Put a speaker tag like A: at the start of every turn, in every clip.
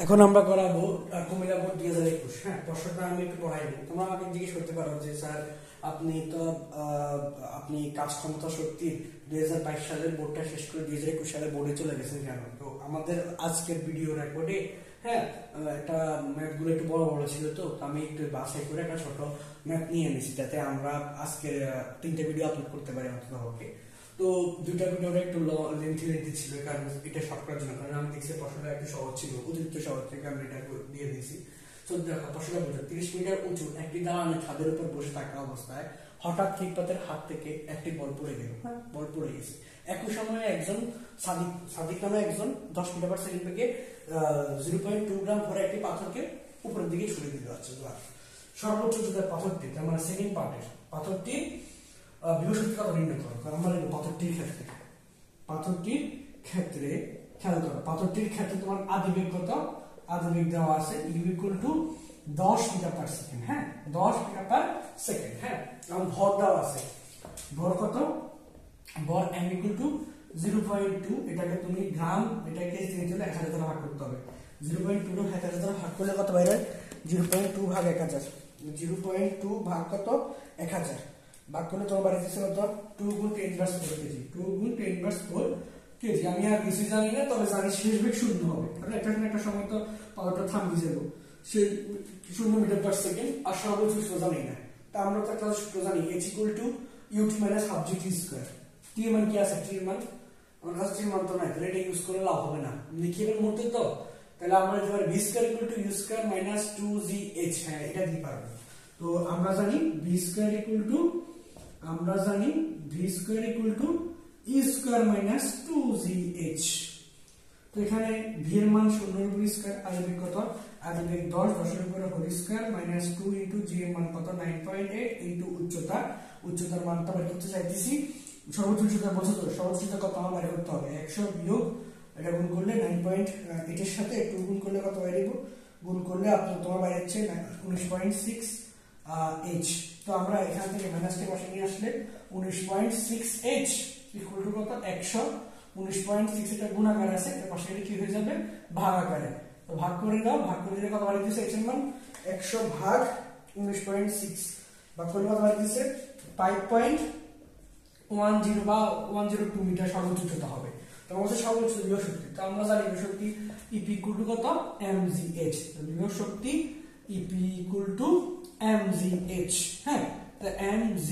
A: এখন আমরা করাবো কুমিল্লা বোর্ড 2021। হ্যাঁ, প্রশ্নটা আমি একটু পড়াইনি। তোমরা আমাকে জিজ্ঞেস করতে পারো যে স্যার আপনি কাজ ক্ষমতা শক্তির 2022 সালের বোর্ডটা শেষ করে 2021 সালের বোর্ডে চলে গেছেন কেন? তো আমাদের আজকের ভিডিও রেকর্ডে হ্যাঁ একটা ম্যাথগুলো একটু বড় বড় ছিল, তো আমি একটু বাছাই করে একটা ছোট ম্যাথ নিয়ে এনেছি যাতে আমরা আজকে 3টে ভিডিও আপলোড করতে পারি অন্তত। ওকে, তো দুইটা ভিডিওটা একটু লেন্থি ছিল, কারণ এটা শর্ট করার জন্য, কারণ আমি দেখছি প্রশ্নটা একটু সহজ ছিল, অতিরিক্ত সহজ থেকে আমি এটা দিয়ে দিয়েছি। তো দেখো প্রশ্নটা বোঝা, 30 মিটার উঁচু একটি দালানে ছাদের উপর বসে থাকা অবস্থায় হঠাৎ ঠিকপাতের হাত থেকে একটি বল পড়ে গেল। হ্যাঁ, বল পড়ে গেছে। একই সময়ে একজন সাদিক নামে একজন 10 মিটার পার সেকেন্ড থেকে 0.2 গ্রাম ভরে একটি পাথরকে উপরের দিকে ছুড়ে দিতে হচ্ছে। সর্বোচ্চ উচ্চতার পাথরটি, তার মানে সেকেন্ড পার্টের পাথরটি বিভব কত নির্ণয় করো। কারণ আমরা পাথরটির ক্ষেত্রে খেয়াল করো, পাথরটির ক্ষেত্রে তোমার আদিবেগ কত? আদিবেগ দেওয়া আছে u = 10 মিটার পার সেকেন্ড। হ্যাঁ, 10 মিটার পার সেকেন্ড। হ্যাঁ, এবং ভর দেওয়া আছে, ভর কত? ভর m = 0.2। এটাকে তুমি গ্রাম, এটাকে 1000 দ্বারা ভাগ করতে হবে। 0.2 কে 1000 দ্বারা ভাগ করলে কত বাইরে? 0.2 ভাগ 1000। 0.2 ভাগ কত? 1000 ভাগ করলে তোমার বাড়ি দিচ্ছে কত? 2 × 10⁻⁴ কেজি। 2 × 10⁻⁴ কেজি। আমি আর কিছু জানি না, তবে জানি শেষ বেগ 0 হবে, কারণ একটা সময় তো পাওয়ারটা থামিয়ে যাবো, সেই 0 মিটার পার সেকেন্ড। আর সর্বোচ্চ সূত্র জানি না, তা আমরা তো একটা সূত্র জানি, h = ut - ½ gt²। t এর মান কি আছে? t এর মান আমার কাছে t এর মান তো নাই, তাহলে এটা ইউজ করে লাভ হবে না, লিখিবের মধ্যে তো। তাহলে আমরা দিতে পারি v² = u² - 2gh। হ্যাঁ, এটা দিতে পারবো। তো আমরা জানি v² = e² - 2gh। তো এখানে v এর মান 0 এর উপর স্কয়ার, আদিবেগ কত? আদিবেগ 10, 10 এর উপর হোল স্কয়ার মাইনাস 2 * g এর মান কত? 9.8 * উচ্চতার মানটা বের করতে চাইতেছি। সর্বোচ্চ উচ্চতা বলছো তো, সর্বোচ্চ উচ্চতা কত আমার বের করতে হবে? 100 বিয়োগ এটা গুণ করলে 9.8 এর সাথে 2 গুণ করলে কত বাইরে দিব? গুণ করলে তোমার বাইরে হচ্ছে 19.6 h। তো আমরা এখান থেকে মাইনাসটা পাশে নিয়ে আসলে 19.6 h = কত? 100। 19.6 এটা গুণ আকারে আছে, এর পাশে এটা কি হয়ে যাবে? ভাগ আকারে। তো ভাগ করে দাও, ভাগ করে দিলে কত বাড়ি দিছে? h এর মান 100 ভাগ 19.6 ভাগ করলে কত বাড়ি দিছে? 5.10 বা 102 মিটার সর্বোচ্চ উচ্চতা হবে। তো আমাদের সর্বোচ্চ বিভব শক্তি, তো আমরা জানি বিভব শক্তি EP = কত? mgh। তো বিভব শক্তি EP = mgh। হ্যাঁ, তো mgh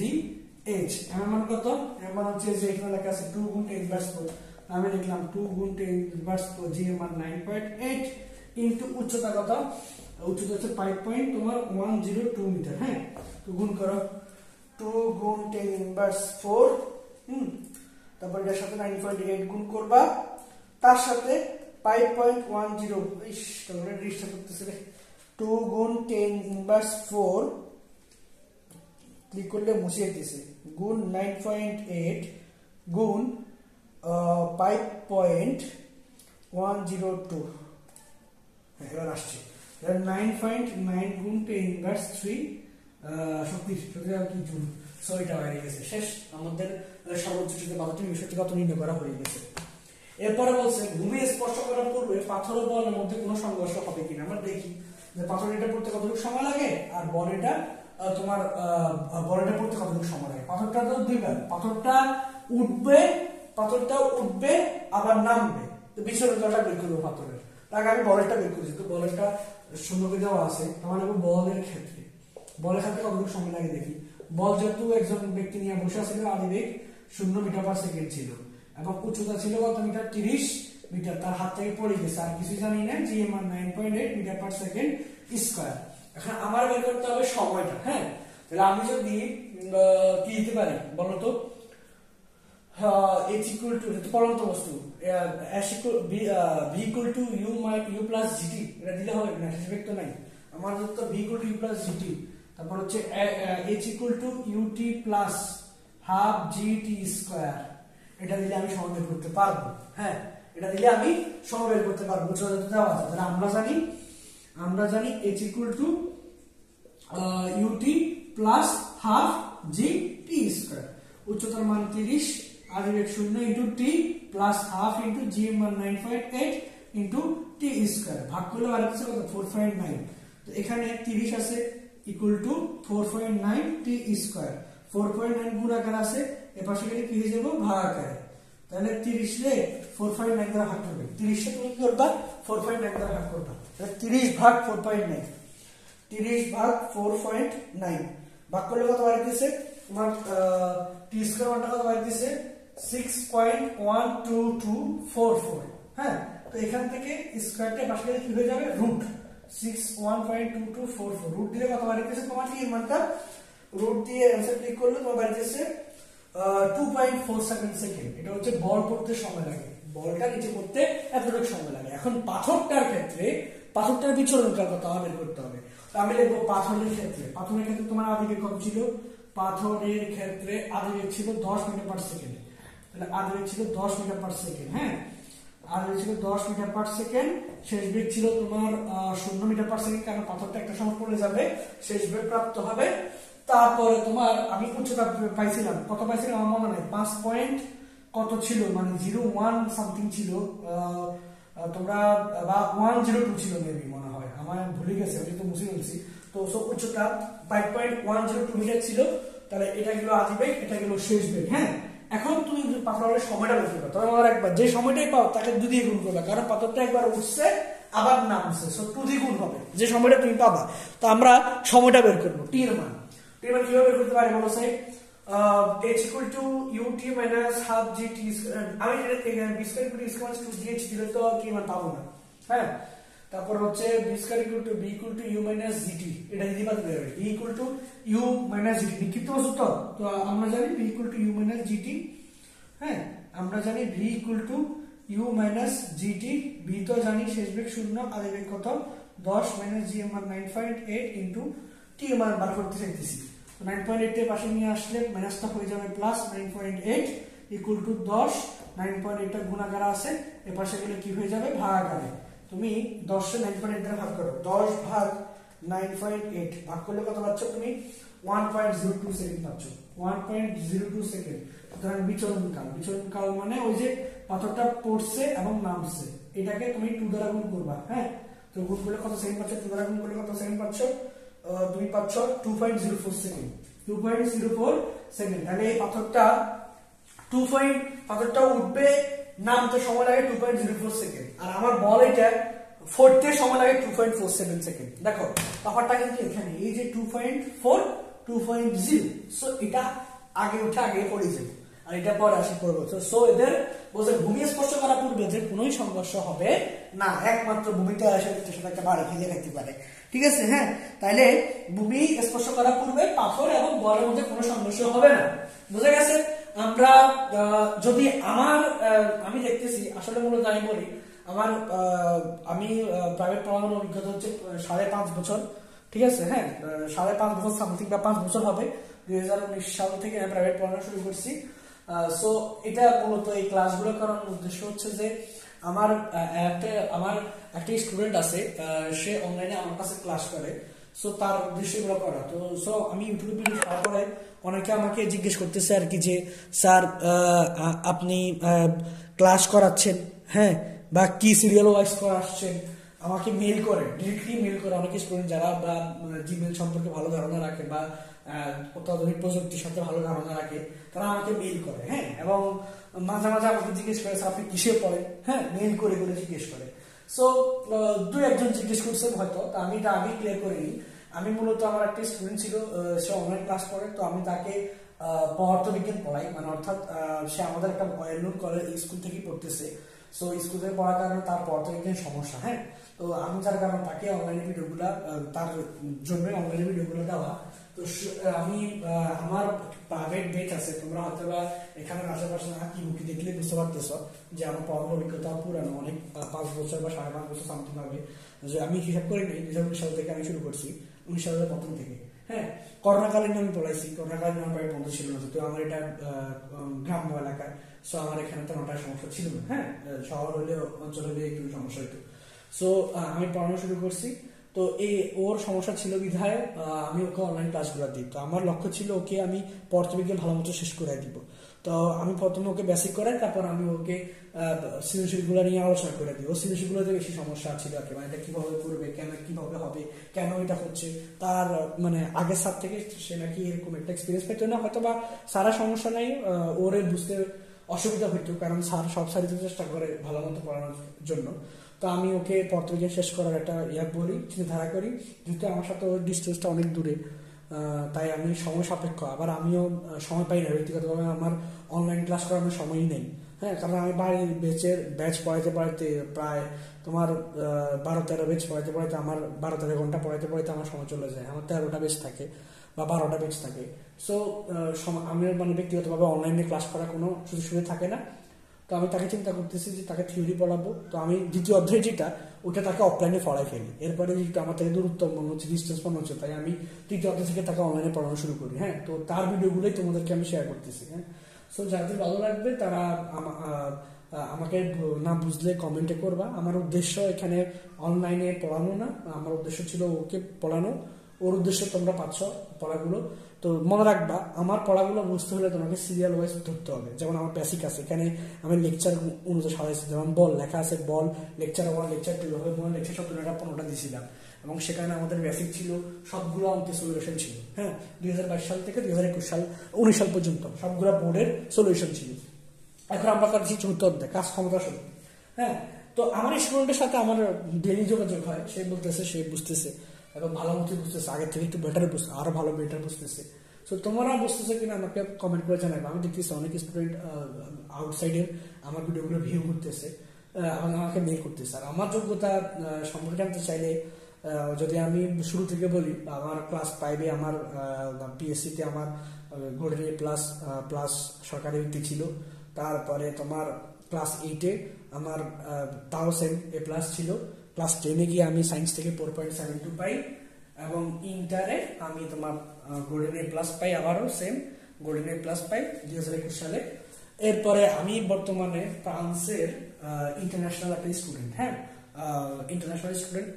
A: এর মান কত? এর মান হচ্ছে যে এখানে লেখা আছে 2 × 10⁻⁴, আমি লিখলাম 2 × 10⁻⁴, g এর মান 9.8 ইনটু উচ্চতা কত? উচ্চতা হচ্ছে 5.102 মিটার। হ্যাঁ, তো গুণ করো 2 × 10⁻⁴, তারপর এর সাথে 9.8 গুণ করবা, তার সাথে 5.10 তোমরা ডিস্টার্ব করতেছে রে। 2 × 10⁻⁴ ক্লিক করলে মুছে দিতেছে, গুণ 9.8 গুণ 5.102। হ্যাঁ, এবার আসছে 9.9 গুণ 10⁻³ শক্তি কি জুল। সো এটা হয়ে গেছে শেষ। আমাদের সর্বোচ্চ শক্তি কত নির্ণয় করা হয়ে গেছে। এরপরে বলছে ভূমি স্পর্শ করার পূর্বে পাথর ও বলের মধ্যে কোনো সংঘর্ষ হবে কিনা। আমরা দেখি যে পাথর এটা পড়তে কতটুকু সময় লাগে আর বলটা তোমার বলটা পড়তে কতটুকু সময় লাগে। পাথরটা তো দুইবার, পাথরটা উঠবে আবার নামবে, তো বিচলনটা বের করবো পাথরের। তার আগে আমি বলটা বের করেছি, তো বলটা শূন্যকে দেওয়া আছে, তাহলে বলের ক্ষেত্রে কতটুকু সময় লাগে দেখি। বল যেহেতু একজন ব্যক্তি নিয়ে বসে ছিল, আদিবেগ 0 মিটার পার সেকেন্ড ছিল এবং উচ্চতা ছিল কত মিটার? 30 মিটার। তার হাত থেকে পড়ে গেছে, আর কিছু জানি না, জি এর মান 9.8 মিটার পার সেকেন্ড স্কয়ার। এখন আমার বের করতে হবে সময়টা। হ্যাঁ, তাহলে আমি যদি কি দিতে পারি বলতো, h = পরন্ত বস্তু, v = u + gt, এটা দিলে হবে না, শেষবেগ তো নাই আমার, তো v = u + gt। তারপর হচ্ছে h = ut + ½ gt²। এটা দিলে আমি সময় বের করতে পারবো। হ্যাঁ, এটা দিলে আমি সময় বের করতে পারবো। উচ্চতা দেওয়া আছে, তাহলে আমরা জানি h = ut + ½ gt²। উচ্চতার মান 30, আদিবেগ 0 * t + ½ * g এর মান 9.8 ইন্টু টি স্কোয়ার, ভাগ করলে বার হচ্ছে কত 4.9। তো এখানে 30 আছে ইকুয়াল টু 4.9 টি স্কোয়ার, 4.9 গুণ আকার আছে, এপাশে গেলে কি হয়ে যাবো ভাগ আকারে। তাহলে 30 রে 4.9 দ্বারা ভাগ করবে, 30 রে তুমি কি করবা 4.9 দ্বারা ভাগ করবা, তাহলে 30 ভাগ 4.9, 30 ভাগ 4.9 ভাগ করলে কত বার হইতেছে তোমার টি স্কয়ার মানটা কত বার হইতেছে 6.12244। হ্যাঁ, তো এখান থেকে স্কয়ারটা পাশে গেলে কি হয়ে যাবে রুট 6.12244, রুট দিলে কত বার হইতেছে তোমার কি মানটা, রুট দিয়ে आंसर ক্লিক করলে তোমার বার হইতেছে 2.47 সেকেন্ড। এটা হচ্ছে বল পড়তে সময় লাগে, বলটা নিচে পড়তে এতটুকু সময় লাগে। এখন পাথরটার ক্ষেত্রে পাথরটার বিচলনকাল কত বের করতে হবে। আমি লিখবো পাথরের ক্ষেত্রে, পাথরের ক্ষেত্রে তোমার আদিবেগ কত ছিল, পাথরের ক্ষেত্রে আদিবেগ ছিল 10 মিটার পার সেকেন্ড। তাহলে আদিবেগ ছিল 10 মিটার পার সেকেন্ড। হ্যাঁ, আদিবেগ ছিল 10 মিটার পার সেকেন্ড, শেষ বেগ ছিল তোমার 0 মিটার পার সেকেন্ড, কারণ পাথরটা একটা সময় পড়ে যাবে, শেষ বেগ প্রাপ্ত হবে। তারপরে তোমার আমি উচ্চতা পাইছিলাম, কত পাইছিলাম আমার মনে নাই, 5 পয়েন্ট কত ছিল, মানে 01 সামথিং ছিল, তোমরা বা 102 ছিল মেবি মনে হয়, আমার ভুলে গেছে, আমি তো মুছে ফেলছি। তো সব উচ্চতা 5.102 মিটার ছিল। তাহলে এটা গেল আদিবেগ, এটা গেল শেষ বেগ। হ্যাঁ, এখন তুমি পাথরের সময়টা বের করবে, তবে আমার একবার যে সময়টাই পাও তাকে 2 দিয়ে গুণ করবে, কারণ পাথরটা একবার উঠছে আবার নামছে, সো 2 দিয়ে গুণ হবে যে সময়টা তুমি পাবা। তো আমরা সময়টা বের করব, টি এর মান। টি এর মান কিভাবে বের করতে পারি বলো sir, h equal to ut minus half gt, আমি এটা b square equal to s minus 2gh দিলে তো কি মান পাবো না। হ্যাঁ, তারপর হচ্ছে b square equal to b equal to u minus gt, এটা দিতে পারবে b equal to u minus gt লিখিত সূত্র তো আমরা জানি b equal to u minus gt। হ্যাঁ, আমরা জানি b equal to u minus gt, b তো জানি শেষ বেগ 0, আদিবেগ কত 10 minus g এর মান 9.8 into t এর মান বার করতে চাইতেছি। 9.8 এর পাশে নিয়ে আসলে মাইনাসটা হয়ে যাবে প্লাস 9.8 ইকুয়াল টু 10, 9.8 টা গুণাকার আছে, এর পাশে গেলে কি হয়ে যাবে ভাগ আকারে। তুমি 10 কে 9.8 দ্বারা ভাগ করো, 10 ভাগ 9.8 ভাগ করলে কত পাচ্ছ তুমি 1.02 সেকেন্ড পাচ্ছ, 1.02 সেকেন্ড। সুতরাং বিচলনকাল মানে ওই যে পাথরটা পড়ছে এবং নামছে, এটাকে তুমি 2 দ্বারা গুণ করবা। হ্যাঁ, তো গুণ করলে কত সেকেন্ড পাচ্ছ, 2 দ্বারা গুণ করলে কত সেকেন্ড পাচ্ছ, তুমি পাচ্ছ 2.04 সেকেন্ড, 2.04 সেকেন্ড। তাহলে এই পাথরটা পাথরটা উঠবে নামতে সময় লাগে 2.04 সেকেন্ড, আর আমার বল এটা ফোরতে সময় লাগে 2.47 সেকেন্ড। দেখো তফাৎটা কিন্তু এখানে, এই যে 2.4 2.0, সো এটা আগে উঠে আগে পড়ে যাবে, আর এটা পরে আসে পড়বে। সো এদের বলছে ভূমি স্পর্শ করা পূর্বে যে কোনোই সংঘর্ষ হবে না, একমাত্র ভূমিতে আসে সাথে একটা বাড়ি ফেলে রাখতে পারে। ঠিক আছে, হ্যাঁ, তাহলে ভূমি স্পর্শ করার পূর্বে পাথর এবং বলের মধ্যে কোনো সংঘর্ষ হবে না, বুঝা গেছে। আমরা যদি আমি দেখতেছি আসলে মূলত আমি বলি আমার আমি প্রাইভেট পড়ানোর অভিজ্ঞতা হচ্ছে 5.5 বছর। ঠিক আছে, হ্যাঁ, 5.5 বছর সামথিং বা 5 বছর হবে, 2019 সাল থেকে আমি প্রাইভেট পড়ানো শুরু করছি। সো এটা মূলত এই ক্লাসগুলো করার উদ্দেশ্য হচ্ছে যে আমার একটা স্টুডেন্ট আছে, সে অনলাইনে আমার কাছে ক্লাস করে, সো তার উদ্দেশ্য এগুলো করা। তো সো আমি ইউটিউবে ভিডিও ছাড়ার পরে অনেকে আমাকে জিজ্ঞেস করতেছে আর কি যে স্যার আপনি ক্লাস করাচ্ছেন, হ্যাঁ, বা কি সিরিয়াল ওয়াইজ করাচ্ছেন, আমাকে মেইল করে, ডিরেক্টলি মেইল করে। অনেক স্টুডেন্ট যারা বা জিমেল সম্পর্কে ভালো ধারণা রাখে বা অত্যাধুনিক প্রযুক্তির সাথে ভালো ধারণা রাখে, তারা আমাকে মেইল করে। হ্যাঁ, এবং মাঝে মাঝে আমাকে জিজ্ঞেস করে আপনি কিসে পড়েন, হ্যাঁ, মেইল করে করে জিজ্ঞেস করে। সো 2-1 জিজ্ঞেস করছেন হয়তো, তা আমি এটা আগে ক্লিয়ার করে নিই। আমি মূলত আমার একটা স্টুডেন্ট ছিল, সে অনলাইন ক্লাস করে, তো আমি তাকে পদার্থবিজ্ঞান পড়াই, মানে অর্থাৎ সে আমাদের একটা ওয়েল-নোন কলেজ স্কুল থেকেই পড়তেছে। সো স্কুল থেকে পড়ার কারণে তার পদার্থবিজ্ঞান সমস্যা। হ্যাঁ, তো আমি যার কারণে তাকে অনলাইনে ভিডিওগুলা, তার জন্য অনলাইনে ভিডিওগুলো দেওয়া। তো আমি আমার প্রাইভেট বেচ আছে, তোমরা হয়তো বা এখানে আশেপাশে না কি মুখী দেখলে বুঝতে পারতেছ যে আমার পড়ানোর অভিজ্ঞতা পুরানো, অনেক 5 বছর বা 5.5 বছর সামথিং হবে। যে আমি হিসাব করে নিই 2019 সাল থেকে আমি শুরু করছি, 19 সালের প্রথম থেকে। হ্যাঁ, করোনাকালীন আমি পড়াইছি, করোনাকালীন আমার প্রায় বন্ধ ছিল না, তো আমার এটা গ্রাম্য এলাকায়, সো আমার এখানে তো ওটার সমস্যা ছিল না। হ্যাঁ, শহর হলে অঞ্চল হলে একটু সমস্যা হতো। সো আমি পড়ানো শুরু করছি, তো ওর সমস্যা ছিল বিধায় আমি ওকে অনলাইন ক্লাসগুলো দিই। তো আমার লক্ষ্য ছিল ওকে আমি পদার্থবিজ্ঞান ভালো মতো শেষ করে দিব। তো তো আমি প্রথমে ওকে বেসিক করাই, তারপর আমি ওকে সৃজনশীলগুলো নিয়ে আলোচনা করে দিই। ও সৃজনশীলগুলোতে বেশি সমস্যা ছিল আর কি, মানে এটা কিভাবে করবে, কেন কিভাবে হবে, কেন এটা হচ্ছে। তার মানে আগের স্যার থেকে সে নাকি এরকম একটা এক্সপিরিয়েন্স পেত না, হয়তো বা সারা সমস্যা নাই, ওরে বুঝতে অসুবিধা হইতো, কারণ স্যার সব স্যারই চেষ্টা করে ভালো মতো পড়ানোর জন্য। তো আমি ওকে পড়তে গিয়ে শেষ করার একটা বলি, চিন্তাধারা করি, যেহেতু আমার সাথে ওর ডিস্টেন্সটা অনেক দূরে, তাই আমি সময় সাপেক্ষ, আবার আমিও সময় পাই না ব্যক্তিগতভাবে, আমার অনলাইন ক্লাস করানোর সময়ই নেই। হ্যাঁ, কারণ আমি বাড়ির ব্যাচ পড়াইতে প্রায় তোমার 12-13 ব্যাচ পড়াইতে আমার 12-13 ঘন্টা পড়াইতে আমার সময় চলে যায়। আমার 13টা ব্যাচ থাকে বা 12টা ব্যাচ থাকে। সো আমি মানে ব্যক্তিগতভাবে অনলাইনে ক্লাস করার কোনো সুযোগ সুবিধা থাকে না। তো আমি তাকে চিন্তা করতেছি যে তাকে থিওরি পড়াবো, তো আমি দ্বিতীয় অধ্যায় যেটা ওটা তাকে অফলাইনে পড়াই ফেলি। এরপরে যেটা আমার থেকে দূরত্ব মনে হচ্ছে, ডিস্টেন্স মনে হচ্ছে, তাই আমি তৃতীয় অধ্যায় থেকে তাকে অনলাইনে পড়ানো শুরু করি। হ্যাঁ, তো তার ভিডিওগুলোই তোমাদেরকে আমি শেয়ার করতেছি। হ্যাঁ, সো যাদের ভালো লাগবে তারা আমাকে না বুঝলে কমেন্টে করবা। আমার উদ্দেশ্য এখানে অনলাইনে পড়ানো না, আমার উদ্দেশ্য ছিল ওকে পড়ানো। ওর উদ্দেশ্য তোমরা পাচ্ছ পড়াগুলো। তো মনে রাখবা, আমার পড়াগুলো বুঝতে হলে তোমাকে সিরিয়াল ওয়াইজ ধরতে হবে। যেমন আমার বেসিক আছে, এখানে আমি লেকচার অনুযায়ী সাজাইছি, যেমন বল লেখা আছে, বল লেকচার 1, লেকচার 2, লেকচার 17-15টা দিয়েছিলাম, এবং সেখানে আমাদের বেসিক ছিল, সবগুলো অঙ্কের সলিউশন ছিল। হ্যাঁ, 2022 সাল থেকে 2019 সাল পর্যন্ত সবগুলো বোর্ডের সলিউশন ছিল। এখন আমরা করছি চতুর্থ অধ্যায়, কাজ ক্ষমতা শক্তি। হ্যাঁ, তো আমার স্টুডেন্টের সাথে আমার ডেইলি যোগাযোগ হয়, সে বলতেছে সে বুঝতেছে এবং ভালো মতো বুঝতেছে, আগের থেকে একটু বেটার বুঝতে, আরো ভালো বেটার বুঝতেছে। সো তোমরা বুঝতেছো কিনা আমাকে কমেন্ট করে জানাবে। আমি দেখতেছি অনেক স্টুডেন্ট আউটসাইডের আমার ভিডিওগুলো ভিউ করতেছে এবং আমাকে মেল করতেছে। আর আমার যোগ্যতা সম্পর্কে জানতে চাইলে, যদি আমি শুরু থেকে বলি, আমার ক্লাস 5-এ আমার পিএসসিতে আমার গোল্ডেন এ প্লাস সরকারি ভিত্তি ছিল। তারপরে তোমার ক্লাস 8-এ আমার তাও সেম A+ ছিল। ক্লাস 10-এ গিয়ে আমি সায়েন্স থেকে 4.72 পাই, এবং ইন্টারে আমি তোমার গোল্ডেন A+ পাই, আবারও সেম গোল্ডেন A+ পাই 2021 সালে। এরপরে আমি বর্তমানে ফ্রান্সের ইন্টারন্যাশনাল একটা স্টুডেন্ট। হ্যাঁ, ইন্টারন্যাশনাল স্টুডেন্ট,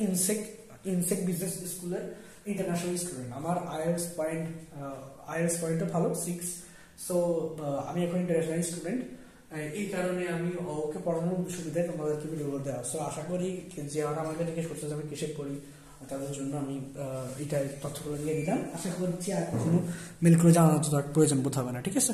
A: ইনসেক বিজনেস স্কুলের ইন্টারন্যাশনাল স্টুডেন্ট। আমার আইএলটিএস পয়েন্টও ভালো 6। সো আমি এখন ইন্টারন্যাশনাল স্টুডেন্ট, এই কারণে আমি ওকে পড়ানোর সুবিধায় তোমাদেরকে ভিডিও দেওয়া। সো আশা করি যে আমাকে জিজ্ঞেস করতে আমি কিসে পড়ি, তাদের জন্য আমি এটা তথ্যগুলো দিয়ে দিলাম। আশা করছি আর কখনো মেল করে জানানোর প্রয়োজন বোধ হবে না। ঠিক আছে।